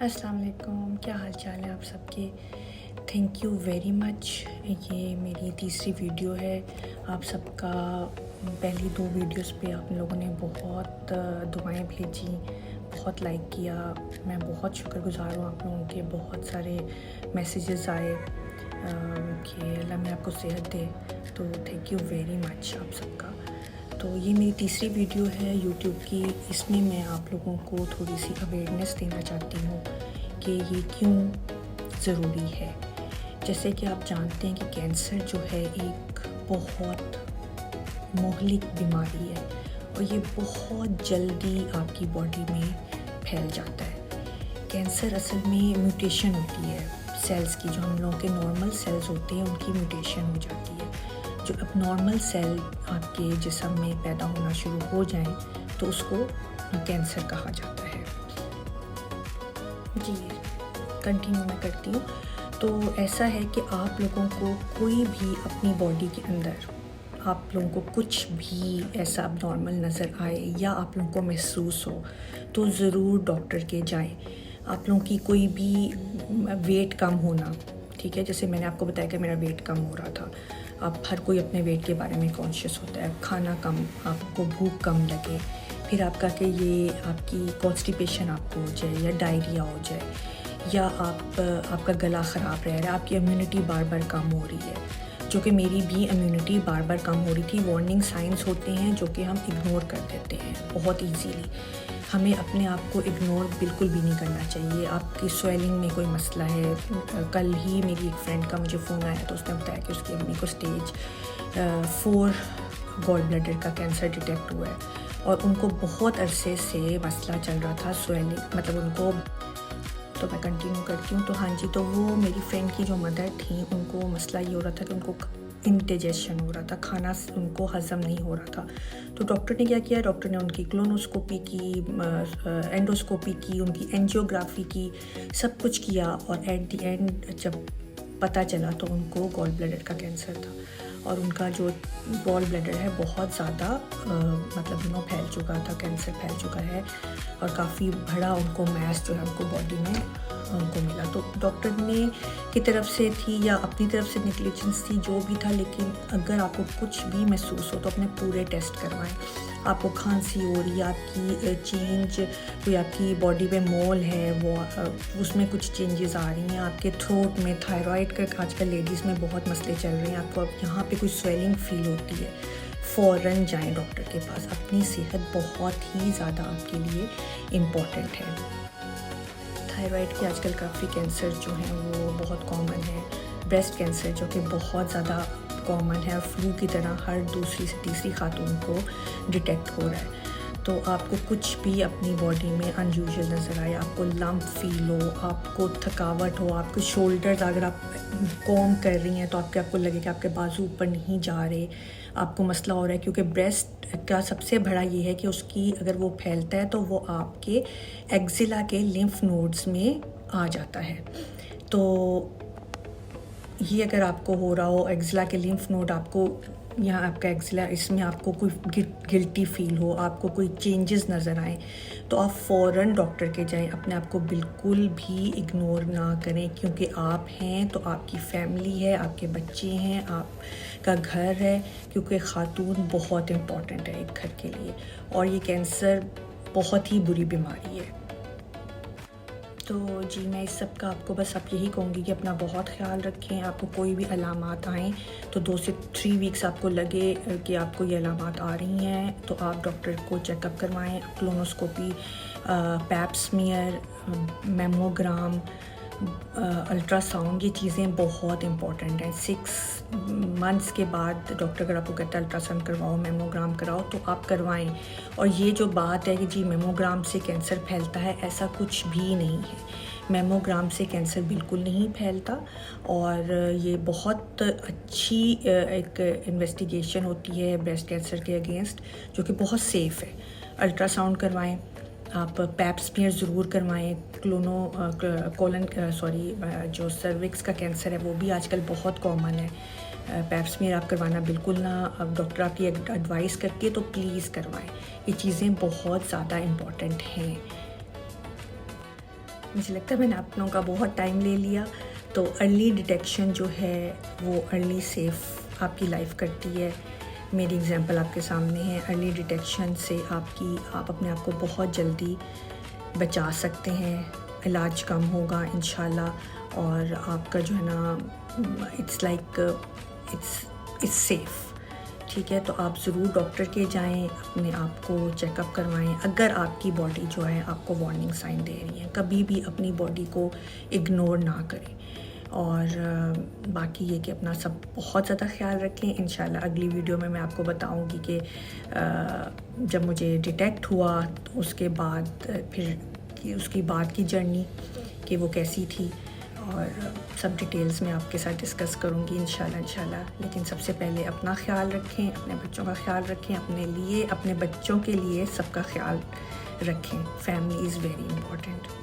अस्सलाम वालेकुम, क्या हाल चाल है आप सबके। Thank you very much. ये मेरी तीसरी वीडियो है। आप सबका पहली दो वीडियोस पे आप लोगों ने बहुत दुआएं भेजी, बहुत लाइक किया। मैं बहुत शुक्रगुज़ार हूँ आप लोगों के। बहुत सारे मैसेजेस आए कि अल्लाह में आपको सेहत दे, तो थैंक यू वेरी मच आप सबका। तो ये मेरी तीसरी वीडियो है यूट्यूब की। इसमें मैं आप लोगों को थोड़ी सी अवेयरनेस देना चाहती हूँ कि ये क्यों ज़रूरी है। जैसे कि आप जानते हैं कि कैंसर जो है एक बहुत मोहलिक बीमारी है और ये बहुत जल्दी आपकी बॉडी में फैल जाता है। कैंसर असल में म्यूटेशन होती है सेल्स की। जो हम लोगों के नॉर्मल सेल्स होते हैं उनकी म्यूटेशन हो जाती है। जो अब नॉर्मल सेल आपके जिस्म में पैदा होना शुरू हो जाएं तो उसको कैंसर कहा जाता है। जी कंटिन्यू मैं करती हूँ। तो ऐसा है कि आप लोगों को कोई भी अपनी बॉडी के अंदर आप लोगों को कुछ भी ऐसा अब नॉर्मल नज़र आए या आप लोगों को महसूस हो तो ज़रूर डॉक्टर के जाएं। आप लोगों की कोई भी वेट कम होना, ठीक है, जैसे मैंने आपको बताया कि मेरा वेट कम हो रहा था। आप हर कोई अपने वेट के बारे में कॉन्शियस होता है। खाना कम, आपको भूख कम लगे, फिर आपका कि ये आपकी कॉन्स्टिपेशन आपको हो जाए या डायरिया हो जाए, या आपका गला ख़राब रह रहा है, आपकी इम्यूनिटी बार बार कम हो रही है, जो कि मेरी भी इम्यूनिटी बार बार कम हो रही थी। वार्निंग साइंस होते हैं जो कि हम इग्नोर कर देते हैं बहुत ईजीली। हमें अपने आप को इग्नोर बिल्कुल भी नहीं करना चाहिए। आपकी स्वेलिंग में कोई मसला है, कल ही मेरी एक फ्रेंड का मुझे फ़ोन आया तो उसने बताया कि उसकी अम्मी को स्टेज 4 गॉल ब्लैडर का कैंसर डिटेक्ट हुआ है और उनको बहुत अरसे से मसला चल रहा था स्वेलिंग, मतलब उनको। तो मैं कंटिन्यू करती हूँ। तो हाँ जी, तो वो मेरी फ्रेंड की जो मदर थी उनको मसला ये हो रहा था कि उनको इंडाइजेशन हो रहा था, खाना उनको हज़म नहीं हो रहा था। तो डॉक्टर ने क्या किया, डॉक्टर ने उनकी कोलोनोस्कोपी की, एंडोस्कोपी की, उनकी एंजियोग्राफी की, सब कुछ किया और एट द एंड जब पता चला तो उनको गॉल ब्लैडर का कैंसर था। और उनका जो गॉल ब्लैडर है बहुत ज़्यादा मतलब फैल चुका था, कैंसर फैल चुका है और काफ़ी बड़ा उनको मैस जो है उनको बॉडी में उनको मिला। तो डॉक्टर ने की तरफ से थी या अपनी तरफ से नेग्लिजेंस थी, जो भी था, लेकिन अगर आपको कुछ भी महसूस हो तो अपने पूरे टेस्ट करवाएं। आपको खांसी हो रही है, आपकी चेंज कोई आपकी बॉडी में मोल है वो उसमें कुछ चेंजेस आ रही हैं, आपके थ्रोट में, थायराइड का आजकल लेडीज़ में बहुत मसले चल रहे हैं, आपको अब यहाँ पे कोई स्वेलिंग फील होती है, फ़ौरन जाएं डॉक्टर के पास। अपनी सेहत बहुत ही ज़्यादा आपके लिए इम्पॉर्टेंट है। थायराइड के आजकल काफ़ी कैंसर जो हैं वो बहुत कॉमन है। ब्रेस्ट कैंसर जो कि बहुत ज़्यादा कॉमन है और फ्लू की तरह हर दूसरी से तीसरी खातून को डिटेक्ट हो रहा है। तो आपको कुछ भी अपनी बॉडी में अनयूजुअल नज़र आए, आपको लंप फील हो, आपको थकावट हो, आपके शोल्डर्स अगर आप कॉम कर रही हैं तो आपको लगे कि आपके बाजू ऊपर नहीं जा रहे, आपको मसला हो रहा है, क्योंकि ब्रेस्ट का सबसे बड़ा ये है कि उसकी अगर वो फैलता है तो वो आपके एक्जिला के लिम्फ नोड्स में आ जाता है। तो ये अगर आपको हो रहा हो एक्जिला के लिम्फ नोड, आपको यहाँ आपका एक्जिला, इसमें आपको कोई गिल्टी फील हो, आपको कोई चेंजेस नज़र आए, तो आप फ़ौरन डॉक्टर के जाएं। अपने आप को बिल्कुल भी इग्नोर ना करें, क्योंकि आप हैं तो आपकी फैमिली है, आपके बच्चे हैं, आपका घर है, क्योंकि ख़ातून बहुत इम्पॉर्टेंट है एक घर के लिए। और ये कैंसर बहुत ही बुरी बीमारी है। तो जी मैं इस सब का आपको बस अब यही कहूँगी कि अपना बहुत ख्याल रखें। आपको कोई भी अलामात आएँ तो 2 से 3 वीक्स आपको लगे कि आपको ये अलामात आ रही हैं तो आप डॉक्टर को चेकअप करवाएं। Colonoscopy, pap smear, mammogram, ultrasound, ये चीज़ें बहुत इम्पॉर्टेंट हैं। 6 मंथ्स के बाद डॉक्टर अगर आपको कहता है अल्ट्रासाउंड करवाओ, मेमोग्राम कराओ, तो आप करवाएं। और ये जो बात है कि जी मेमोग्राम से कैंसर फैलता है, ऐसा कुछ भी नहीं है। मेमोग्राम से कैंसर बिल्कुल नहीं फैलता और ये बहुत अच्छी एक इन्वेस्टिगेशन होती है ब्रेस्ट कैंसर के अगेंस्ट, जो कि बहुत सेफ़ है। अल्ट्रासाउंड करवाएं, आप पैप स्मीयर ज़रूर करवाएं। जो सर्विक्स का कैंसर है वो भी आजकल बहुत कॉमन है। पैप स्मीयर आप करवाना बिल्कुल ना, अब डॉक्टर आपकी एडवाइस करती है तो प्लीज़ करवाएं। ये चीज़ें बहुत ज़्यादा इम्पॉर्टेंट हैं। मुझे लगता है मैंने आप लोगों का बहुत टाइम ले लिया। तो अर्ली डिटेक्शन जो है वो अर्ली सेफ आपकी लाइफ करती है। मेरी एग्जांपल आपके सामने है। अर्ली डिटेक्शन से आप अपने आप को बहुत जल्दी बचा सकते हैं, इलाज कम होगा इंशाल्लाह, और आपका जो है ना इट्स सेफ़। ठीक है, तो आप ज़रूर डॉक्टर के जाएं, अपने आप को चेकअप करवाएं अगर आपकी बॉडी जो है आपको वार्निंग साइन दे रही है। कभी भी अपनी बॉडी को इग्नोर ना करें। और बाकी ये कि अपना सब बहुत ज़्यादा ख्याल रखें। इंशाल्लाह अगली वीडियो में मैं आपको बताऊंगी कि जब मुझे डिटेक्ट हुआ तो उसके बाद फिर उसकी बाद की जर्नी कि वो कैसी थी, और सब डिटेल्स में आपके साथ डिस्कस करूँगी इंशाल्लाह। लेकिन सबसे पहले अपना ख्याल रखें, अपने बच्चों का ख्याल रखें, अपने लिए, अपने बच्चों के लिए सबका ख्याल रखें। Family is very important.